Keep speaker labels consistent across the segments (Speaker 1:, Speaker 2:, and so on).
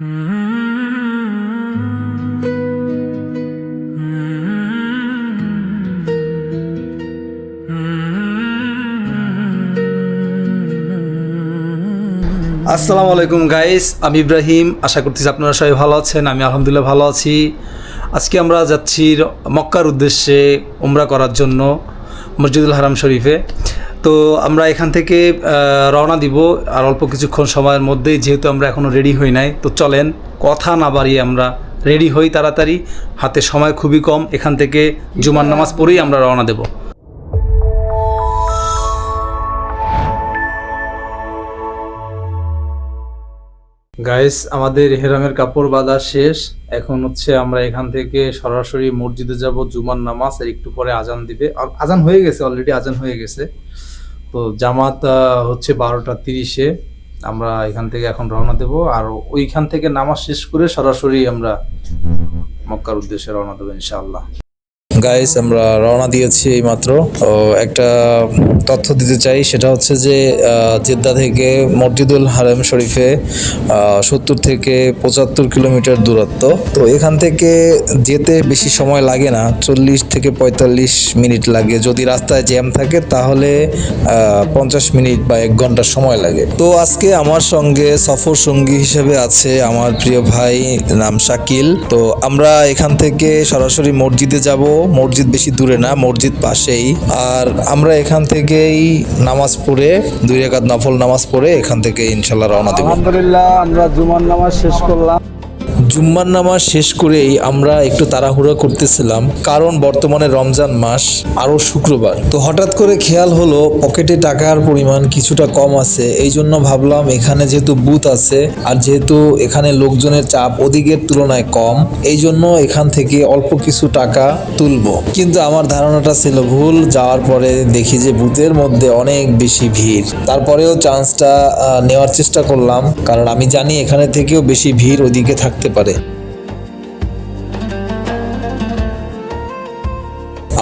Speaker 1: আসসালামু আলাইকুম গাইস, আমি ইব্রাহিম। আশা করতেছি আপনারা সবাই ভালো আছেন। আমি আলহামদুলিল্লাহ ভালো আছি। আজকে আমরা যাচ্ছি মক্কার উদ্দেশ্যে উমরা করার জন্য মসজিদুল হারাম শরীফে। তো আমরা এখান থেকে রওনা দিব আর অল্প কিছুক্ষণ সময়ের মধ্যেই, যেহেতু আমরা এখনও রেডি হই নাই। তো চলেন কথা না বাড়িয়ে আমরা রেডি হই তাড়াতাড়ি। হাতে সময় খুবই কম। এখান থেকে জুমার নামাজ পড়েই আমরা রওনা দেব। গাইস, আমাদের ইহরামের কাপড় বাঁধা শেষ। এখন হচ্ছে আমরা এখান থেকে সরাসরি মসজিদে যাব জুমার নামাজ। আর একটু পরে আজান দিবে। আজান হয়ে গেছে, অলরেডি আজান হয়ে গেছে। তো জামাত হচ্ছে 12:30-এ। আমরা এখান থেকে এখন রওনা দেব। আর ওইখান থেকে নামাজ শেষ করে সরাসরি আমরা মক্কার উদ্দেশ্যে রওনা দেবো ইনশাআল্লাহ। গাইস, আমরা রওনা দিয়েছি এইমাত্র। একটা তথ্য দিতে চাই, সেটা হচ্ছে যে জেদ্দা থেকে মসজিদুল হারাম শরীফে 70 থেকে 75 কিলোমিটার দূরত্ব। তো এখান থেকে যেতে বেশি সময় লাগে না, 40 থেকে 45 মিনিট লাগে। যদি রাস্তায় জ্যাম থাকে তাহলে 50 মিনিট বা 1 ঘন্টা সময় লাগে। তো আজকে আমার সঙ্গে সফর সঙ্গী হিসেবে আছে আমার প্রিয় ভাই নাম শাকিল। তো আমরা এখান থেকে সরাসরি মসজিদে যাব। মসজিদ বেশি দূরে না, মসজিদ পাশেই। আর আমরা এখান থেকেই নামাজ পড়ে 2 রাকাত নফল নামাজ পড়ে এখান থেকে ইনশাল্লাহ রওনা দেব। আলহামদুলিল্লাহ, আমরা জুমার নামাজ শেষ করলাম। জুম্মার নামাজ শেষ করেই আমরা একটু তাড়াহুড়া করতেছিলাম, কারণ বর্তমানে রমজান মাস, আরও শুক্রবার। তো হঠাৎ করে খেয়াল হলো পকেটে টাকার পরিমাণ কিছুটা কম আছে। এই জন্য ভাবলাম এখানে যেহেতু বুথ আছে আর যেহেতু এখানে লোকজনের চাপ ওদিকের তুলনায় কম, এই জন্য এখান থেকে অল্প কিছু টাকা তুলবো। কিন্তু আমার ধারণাটা ছিল ভুল। যাওয়ার পরে দেখি যে বুথের মধ্যে অনেক বেশি ভিড়। তারপরেও চান্সটা নেওয়ার চেষ্টা করলাম, কারণ আমি জানি এখানে থেকেও বেশি ভিড় ওদিকে থাকতে পারে।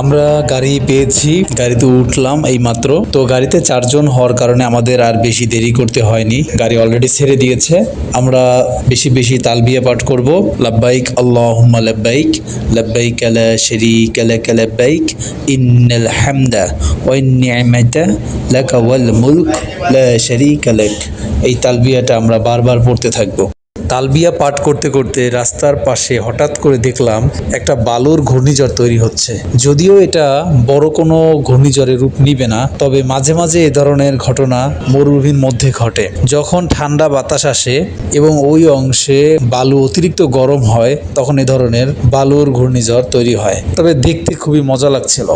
Speaker 1: আমরা গাড়ি পেয়েছি, গাড়িতে উঠলাম এই মাত্র। তো গাড়িতে 4 জন হওয়ার কারণে আমাদের আর বেশি দেরি করতে হয়নি, গাড়ি অলরেডি ছেড়ে দিয়েছে। আমরা বেশি বেশি তালবিয়া পাঠ করব। লাব্বাইক আল্লাহুম্মা লাব্বাইক, লাব্বাইক লা শারীকা লাক লাব্বাইক, ইন্নাল হামদা ওয়ান নি'মাতা লাকা ওয়াল মুলক লা শারীকা লাক। এই তালবিয়াটা আমরা বারবার পড়তে থাকবো। তালবিয়া পাঠ করতে করতে রাস্তার পাশে হঠাৎ করে দেখলাম একটা বালুর ঘূর্ণিঝড় তৈরি হচ্ছে। যদিও এটা বড় কোনো ঘূর্ণিঝড়ের রূপ নিবে না, তবে মাঝে মাঝে এ ধরনের ঘটনা মরুভূমির মধ্যে ঘটে। যখন ঠান্ডা বাতাস আসে এবং ওই অংশে বালু অতিরিক্ত গরম হয়, তখন এ ধরনের বালুর ঘূর্ণিঝড় তৈরি হয়। তবে দেখতে খুবই মজা লাগছিল।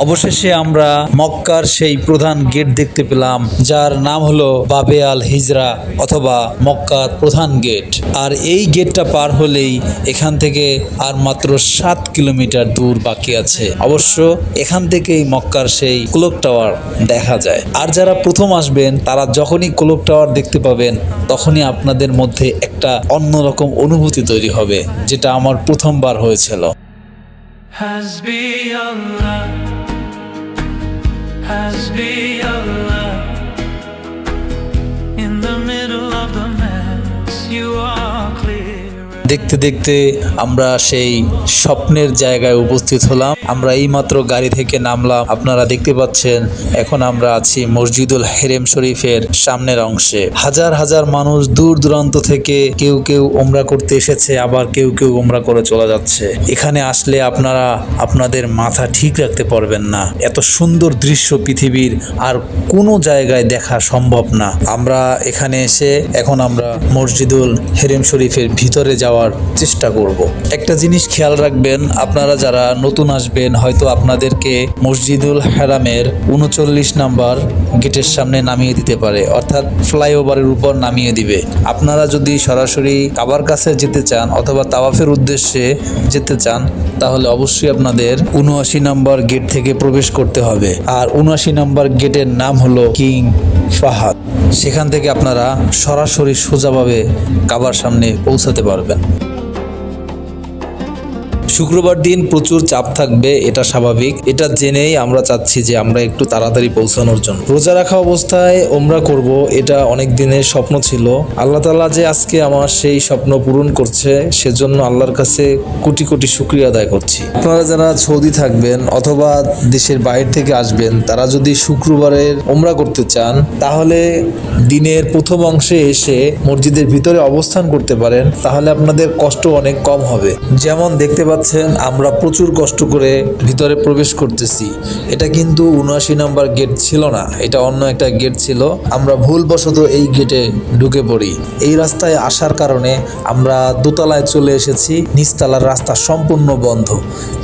Speaker 1: অবশেষে আমরা মক্কার সেই প্রধান গেট দেখতে পেলাম, যার নাম হলো বাবে আল হিজরা অথবা মক্কার প্রধান গেট। আর এই গেটটা পার হলেই এখান থেকে আর মাত্র 7 কিলোমিটার দূর বাকি আছে। অবশ্য এখান থেকেই মক্কার সেই ক্লক টাওয়ার দেখা যায়। আর যারা প্রথম আসবেন তারা যখনই ক্লক টাওয়ার দেখতে পাবেন, তখনই আপনাদের মধ্যে একটা অন্যরকম অনুভূতি তৈরি হবে, যেটা আমার প্রথমবার হয়েছিল। হাসবি আল্লাহ, হাসবি আল্লাহ। দেখতে দেখতে আমরা সেই স্বপ্নের জায়গায় উপস্থিত হলাম। আমরা এইমাত্র গাড়ি থেকে নামলাম। আপনারা দেখতে পাচ্ছেন এখন আমরা আছি মসজিদুল হারাম শরীফের সামনের অংশে। হাজার হাজার মানুষ দূর দূরান্ত থেকে কেউ কেউ উমরা করতে এসেছে, আবার কেউ কেউ উমরা করে চলে যাচ্ছে। এখানে আসলে আপনারা আপনাদের মাথা ঠিক রাখতে পারবেন না। এত সুন্দর দৃশ্য পৃথিবীর আর কোনো জায়গায় দেখা সম্ভব না। আমরা এখানে এসে এখন আমরা মসজিদুল হারাম শরীফের ভিতরে যাওয়ার চেষ্টা করব। একটা জিনিস খেয়াল রাখবেন, আপনারা যারা নতুন আসবেন হয়তো আপনাদেরকে মসজিদুল হারামের 39 নাম্বার গেটের সামনে নামিয়ে দিতে পারে, অর্থাৎ ফ্লাইওভারের উপর নামিয়ে দিবে। আপনারা যদি সরাসরি কাবার কাছে যেতে চান অথবা তাওয়াফের উদ্দেশ্যে যেতে চান, তাহলে অবশ্যই আপনাদের 79 নাম্বার গেট থেকে প্রবেশ করতে হবে। আর 79 নাম্বার গেটের নাম হলো কিং ফাহাদ। সেখান থেকে আপনারা সরাসরি সোজাভাবে কাবার সামনে পৌঁছাতে পারবেন। শুক্রবার দিন প্রচুর চাপ থাকবে, এটা স্বাভাবিক। এটা জেনেই আমরা চাচ্ছি যে আমরা একটু তাড়াতাড়ি পৌঁছানোর জন্য। রোজা রাখা অবস্থায় ওমরা করব, এটা অনেক দিনের স্বপ্ন ছিল। আল্লাহ তাআলা যে আজকে আমার সেই স্বপ্ন পূরণ করছে, সেজন্য আল্লাহর কাছে কোটি কোটি শুকরিয়া আদায় করছি। আপনারা যারা সৌদি থাকবেন অথবা দেশের বাইরে থেকে আসবেন, তারা যদি শুক্রবারের ওমরা করতে চান, তাহলে দিনের প্রথম অংশে এসে মসজিদের ভিতরে অবস্থান করতে পারেন। তাহলে আপনাদের কষ্ট অনেক কম হবে। যেমন দেখতে পাচ্ছেন, আমরা প্রচুর কষ্ট করে ভিতরে প্রবেশ করতেছি। এটা কিন্তু ৭৯ নম্বর গেট ছিল না, এটা অন্য একটা গেট ছিল। আমরা ভুলবশত এই গেটে ঢুকে পড়ি। এই রাস্তায় আসার কারণে আমরা দোতলায় চলে এসেছি, নিচতলার রাস্তা সম্পূর্ণ বন্ধ।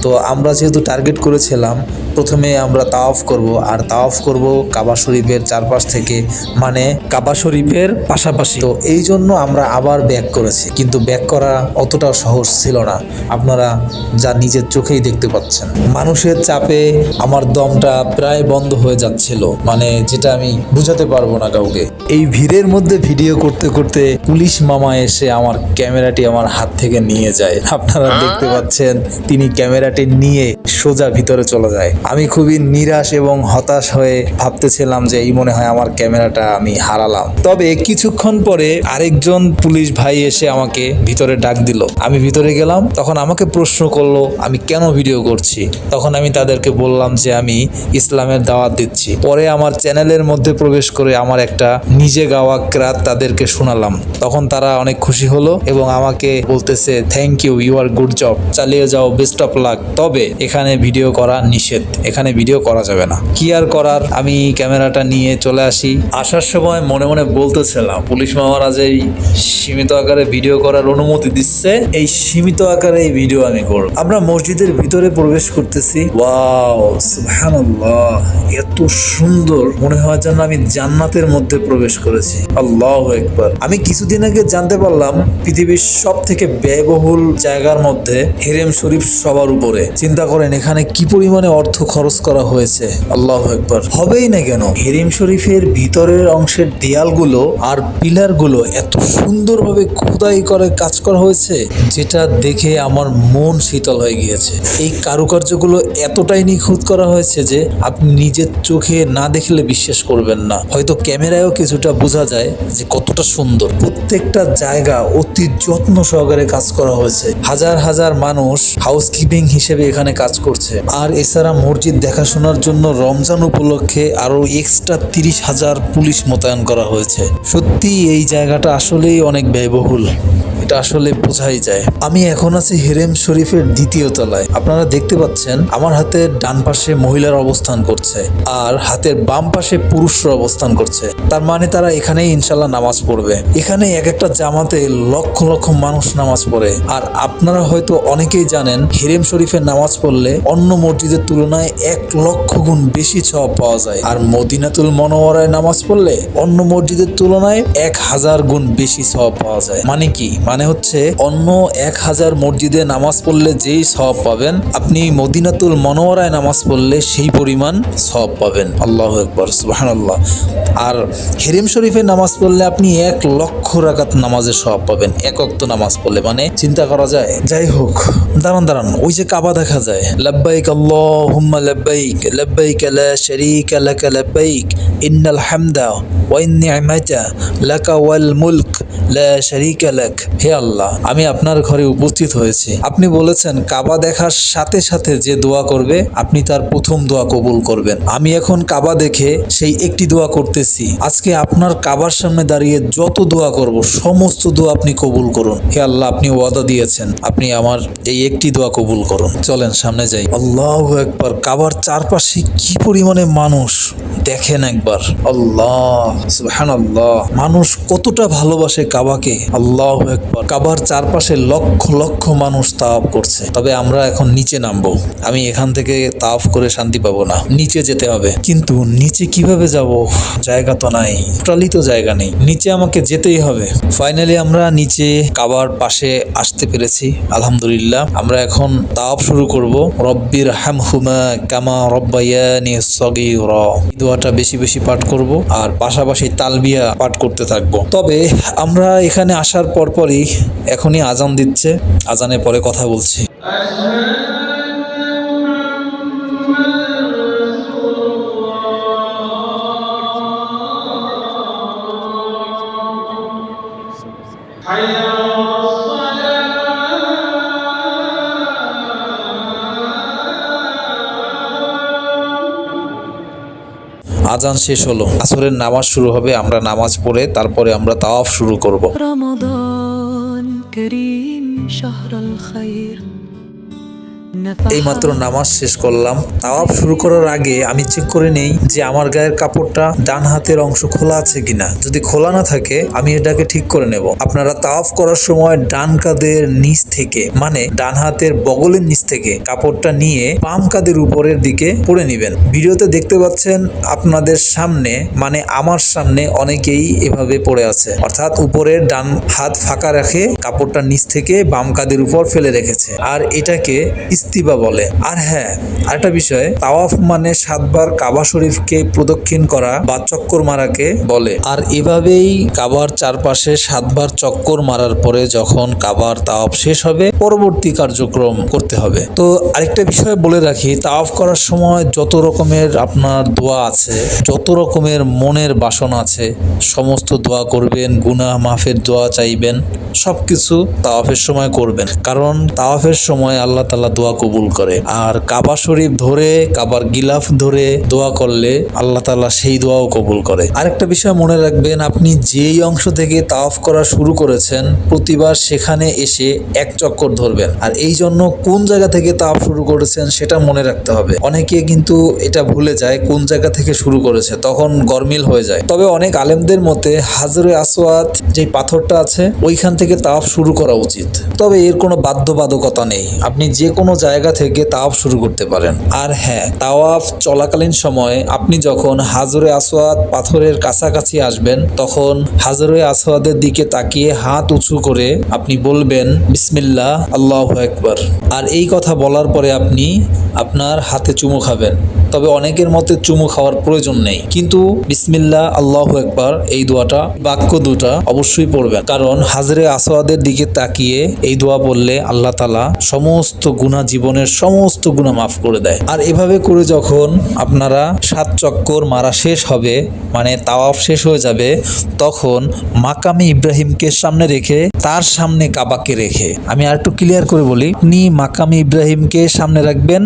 Speaker 1: তো আমরা যেহেতু টার্গেট করেছিলাম প্রথমে আমরা তাওয়াফ করব, আর তাওয়াফ করব কাবা শরীফের চারপাশ থেকে, মানে কাবা শরীফের পাশাপাশি। তো এই জন্য আমরা আবার ব্যাক করেছি, কিন্তু ব্যাক করা অতটাও সহজ ছিল না। আপনারা যা নিজের চোখেই দেখতে পাচ্ছেন। মানুষের চাপে আমার দমটা প্রায় বন্ধ হয়ে যাচ্ছিল, মানে যেটা আমি বুঝাতে পারবো না কাউকে। এই ভিড়ের মধ্যে ভিডিও করতে করতে পুলিশ মামা এসে আমার ক্যামেরাটি আমার হাত থেকে নিয়ে যায়। আপনারা দেখতে পাচ্ছেন, তিনি ক্যামেরাটি নিয়ে সোজা ভিতরে চলে যায়। আমি খুবই নিরাশ এবং হতাশ হয়ে ভাবতেছিলাম যে এই মনে হয় আমার ক্যামেরাটা আমি হারালাম। তবে কিছুক্ষণ পরে আরেকজন পুলিশ ভাই এসে আমাকে ভিতরে ডাক দিল। আমি ভিতরে গেলাম, তখন আমাকে প্রশ্ন করলো আমি কেন ভিডিও করছি। তখন আমি তাদেরকে বললাম যে আমি ইসলামের দাওয়াত দিচ্ছি। পরে আমার চ্যানেলের মধ্যে প্রবেশ করে আমার একটা নিজে গাওয়া ক্রাত তাদেরকে শোনালাম। তখন তারা অনেক খুশি হলো এবং আমাকে বলতেছে থ্যাংক ইউ, ইউ আর গুড জব, চালিয়ে যাও, বেস্ট অফ লাক। তবে এখানে ভিডিও করা নিষেধ, এখানে ভিডিও করা যাবে না। কি আর করার, আমি ক্যামেরাটা নিয়ে চলে আসি। আসার সময় মনে মনে বলতেছিলাম পুলিশ মামারা যে সীমিত আকারে ভিডিও করার অনুমতি দিচ্ছে, এই সীমিত আকারে এই ভিডিও আমি করব। আমরা মসজিদের ভিতরে প্রবেশ করতেছি। ওয়াও, সুবহানাল্লাহ, এত সুন্দর, মনে হয় যেন আমি জান্নাতের মধ্যে প্রবেশ করেছি। আল্লাহু আকবার। আমি কিছুদিন আগে জানতে পারলাম পৃথিবীর সব থেকে ব্যয়বহুল জায়গার মধ্যে হেরেম শরীফ সবার উপরে। চিন্তা করেন এখানে কি পরিমাণে অর্থ খরচ করা হয়েছে। আল্লাহু আকবার। হবেই না কেন, হেরেম শরীফের ভিতরের অংশের দেয়ালগুলো আর পিলারগুলো এত সুন্দরভাবে খোদাই করে কাজ করা হয়েছে, যেটা দেখে আমার মন শীতল হয়ে গিয়েছে। এই কারুকার্যগুলো এতটাই নিখুঁত করা হয়েছে যে আপনি নিজের চোখে না দেখলে বিশ্বাস করবেন না। হয়তো ক্যামেরায়ও কিছুটা বোঝা যায় যে কতটা সুন্দর। প্রত্যেকটা জায়গা অতি যত্ন সহকারে কাজ করা হয়েছে। হাজার হাজার মানুষ হাউসকিপিং হিসেবে এখানে কাজ করছে। আর এছাড়া মসজিদ দেখাশোনার জন্য রমজান উপলক্ষে আরো এক্সট্রা 30,000 পুলিশ মোতায়েন করা হয়েছে। সত্যি এই জায়গাটা আসলেই অনেক ব্যয়বহুল, এটা আসলে বোঝাই যায়। আমি এখন আছি হেরেম শরীফের দ্বিতীয় তলায়। আপনারা দেখতে পাচ্ছেন আমার হাতের ডান পাশে মহিলার অবস্থান করছে আর হাতের বাম পাশে পুরুষরা অবস্থান করছে। তার মানে তারা এখানেই ইনশাল্লাহ নামাজ পড়বে। এখানে এক একটা জামাতে লক্ষ লক্ষ মানুষ নামাজ পড়ে। আর আপনারা হয়তো অনেকেই জানেন হেরেম শরীফের নামাজ পড়লে অন্য মসজিদের তুলনায় 1 লক্ষ গুণ বেশি সওয়াব পাওয়া যায়। আর মদিনাতুল মুনাওয়ারায় নামাজ পড়লে অন্য মসজিদের তুলনায় 1000 গুণ বেশি সওয়াব পাওয়া যায়। মানে কি? মানে হচ্ছে অন্য 1000 মসজিদে নামাজ পড়লে যেই সওয়াব পাবেন, আপনি মদিনাতুল মুনাওয়ারায় নামাজ পড়লে সেই পরিমাণ সওয়াব পাবেন। আল্লাহু আকবার, সুবহানাল্লাহ। আর হেরেম শরীফে নামাজ পড়লে আপনি 1 লক্ষ রাকাত নামাজের সওয়াব পাবেন, এক ওয়াক্ত নামাজ পড়লে। মানে চিন্তা করা যায়। যাই হোক, দাঁড়ান, ওই যে কাবা দেখা যায়। লাব্বাইক আল্লাহুম্মা লাব্বাইক, লাব্বাইক লা শারীকা লাকা লাব্বাইক, ইন্নাল হামদা ওয়ান নি'মাতা লাকা ওয়াল মুলক লা শারীকা লাক। হে আল্লাহ, আমি আপনার ঘরে উপস্থিত হয়েছি। আপনি বলেছেন কাবা দেখার সাথে সাথে যে দোয়া করবে আপনি তার প্রথম দোয়া কবুল করবেন। আমি এখন কাবা দেখে সেই একটি দোয়া করতেছি। আজকে আপনার কাবার সামনে দাঁড়িয়ে যত দোয়া করব সমস্ত দোয়া আপনি কবুল করুন। হে আল্লাহ, আপনি ওয়াদা দিয়েছেন, আপনি আমার এই একটি দোয়া কবুল করুন। চলেন সামনে যাই। আল্লাহু আকবার। কাবার চারপাশে কি পরিমাণে মানুষ দেখেন একবার। আল্লাহ, সুবহানাল্লাহ। মানুষ কতটা ভালোবাসে কাবাকে। আল্লাহু আকবার। কাবার চারপাশে লক্ষ লক্ষ মানুষ তাওয়াফ করছে। তবে আমরা এখন নিচে নামবো। আমি এখান থেকে তাওয়াফ করে শান্তি পাবো না, নিচে যেতে হবে। কিন্তু নিচে কিভাবে যাব? জায়গা তো নাই, টোটালি তো জায়গা নেই। নিচে আমাকে যেতেই হবে। ফাইনালি আমরা নিচে কাবার পাশে আসতে পেরেছি, আলহামদুলিল্লাহ। আমরা এখন তাওয়াফ শুরু করব। রব্বির হামহুমা কামা রব্বায়ানি সগীরা, এই দোয়াটা বেশি বেশি পাঠ করব। আর পাশাপাশি পাশাপাশি তালবিয়া পাঠ করতে থাকবো। তবে আমরা এখানে আসার পরপরই এখনই আজান দিচ্ছে, আজানের পরে কথা বলছি। আজান শেষ হলো, আসরের নামাজ শুরু হবে। আমরা নামাজ পড়ে তারপরে আমরা তাওয়াফ শুরু করব।
Speaker 2: رمضان كريم شهر الخير
Speaker 1: এইমাত্র নামাজ শেষ করলাম। তাওয়াফ শুরু করার আগে আমি চেক করে নেই যে আমার গায়ের কাপড়টা ডান হাতের অংশ খোলা আছে কিনা। যদি খোলা না থাকে আমি এটাকে ঠিক করে নেব। আপনারা তাওয়াফ করার সময় ডান কাঁধের নিচ থেকে, মানে ডান হাতের বগলের নিচ থেকে কাপড়টা নিয়ে বাম কাঁধের উপরের দিকে পরে নেবেন। ভিডিওতে দেখতে পাচ্ছেন আপনাদের সামনে, মানে আমার সামনে অনেকেই এভাবে পড়ে আছে, অর্থাৎ উপরের ডান হাত ফাঁকা রেখে কাপড়টা নিচ থেকে বাম কাঁধের উপর ফেলে রেখেছে, আর এটাকে ইস্তিবা বলে। আর হ্যাঁ, আরেকটা বিষয়, তাওয়াফ মানে 7 বার কাবা শরীফকে প্রদক্ষিণ করা বা চক্কর মারাকে বলে। আর এভাবেই কাবার চারপাশে 7 বার চক্কর মারার পরে যখন কাবার তাওয়াফ শেষ হবে, পরবর্তী কার্যক্রম করতে হবে। তো আরেকটা বিষয় বলে রাখি, তাওয়াফ করার সময় যত রকমের আপনার দোয়া আছে, যত রকমের মনের বাসনা আছে, সমস্ত দোয়া করবেন, গুনাহ মাফের দোয়া চাইবেন, সবকিছু তাওয়াফের সময় করবেন। কারণ তাওয়াফের সময় আল্লাহ তাআলা দোয়া কবুল করে। আর কাবা শরীফ ধরে, কাবার গিলাফ ধরে দোয়া করলে আল্লাহ তাআলা সেই দোয়াও কবুল করে। আরেকটা বিষয় মনে রাখবেন, আপনি যেই অংশ থেকে তাওয়াফ করা শুরু করেছেন প্রতিবার সেখানে এসে এক চক্কর ধরবেন। আর এই জন্য কোন জায়গা থেকে তাওয়াফ শুরু করেছেন সেটা মনে রাখতে হবে। অনেকে কিন্তু এটা ভুলে যায় কোন জায়গা থেকে শুরু করেছে, তখন গরমিল হয়ে যায়। তবে অনেক আলেমদের মতে হাজরে আসওয়াদ যে পাথরটা আছে ওইখান থেকে তাওয়াফ শুরু করা উচিত। তবে এর কোনো বাধ্যবাধকতা নেই, আপনি যে কোনো জায়গা থেকে তাওয়াফ শুরু করতে পারেন। আর হ্যাঁ, তাওয়াফ চলাকালীন সময়ে আপনি যখন হাজরে আসওয়াদ পাথরের কাছাকাছি আসবেন তখন হাজরে আসওয়াদের দিকে তাকিয়ে হাত উঁচু করে আপনি বলবেন বিসমিল্লাহ আল্লাহু আকবার। আর এই কথা বলার পরে আপনি আপনার হাতে চুমু খাবেন। তবে অনেকের মতে চুমু খাওয়ার প্রয়োজন নেই, কিন্তু বিসমিল্লাহ আল্লাহু আকবার এই দোয়াটা, বাক্য দুটা অবশ্যই পড়বেন। কারণ হাজরে আসওয়াদের দিকে তাকিয়ে এই দোয়া বললে আল্লাহ তাআলা সমস্ত গুনাহ, জীবনের সমস্ত গুনাহ মাফ করে দেয়। আর এভাবে করে যখন আপনারা 7 চক্কর মারা শেষ হবে, মানে তাওয়াফ শেষ হয়ে যাবে, তখন মাকামে ইব্রাহিমকে সামনে রেখে, তার সামনে কাবাকে রেখে, আমি আর একটু ক্লিয়ার করে বলি, আপনি মাকামে ইব্রাহিমকে সামনে রাখবেন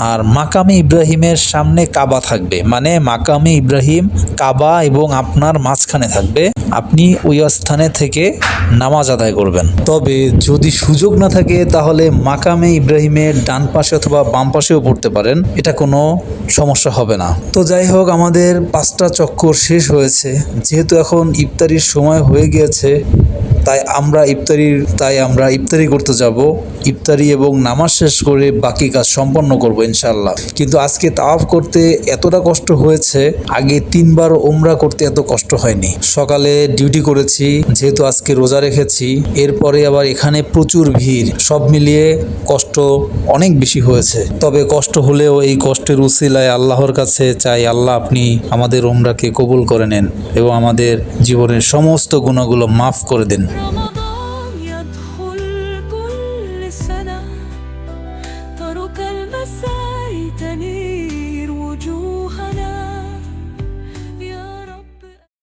Speaker 1: আর মাকামে ইব্রাহিমের সামনে কাবা থাকবে, মানে মাকামে ইব্রাহিম কাবা এবং আপনার মাঝখানে থাকবে। আপনি ওই স্থানে থেকে নামাজ আদায় করবেন। তবে যদি সুযোগ না থাকে তাহলে মাকামে ইব্রাহিমের ডান পাশে অথবা বাম পাশেও পড়তে পারেন, এটা কোনো সমস্যা হবে না। তো যাই হোক, আমাদের 5টা চক্কর শেষ হয়েছে। যেহেতু এখন ইফতারির সময় হয়ে গিয়েছে, তাই আমরা ইফতারি করতে যাব। ইফতারি এবং নামাজ শেষ করে বাকি কাজ সম্পন্ন করব ইনশাআল্লাহ। কিন্তু আজকে তাওয়াফ করতে এতটা কষ্ট হয়েছে, আগে 3 বার ওমরা করতে এত কষ্ট হয়নি। সকালে ডিউটি করেছি, যেহেতু আজকে রোজা রেখেছি, এরপরে আবার এখানে প্রচুর ভিড়, সব মিলিয়ে কষ্ট অনেক বেশি হয়েছে। তবে কষ্ট হলেও এই কষ্টের উসিলায় আল্লাহর কাছে চাই, আল্লাহ আপনি আমাদের ওমরাকে কবুল করে নেন এবং আমাদের জীবনের সমস্ত গুনাহগুলো মাফ করে দেন।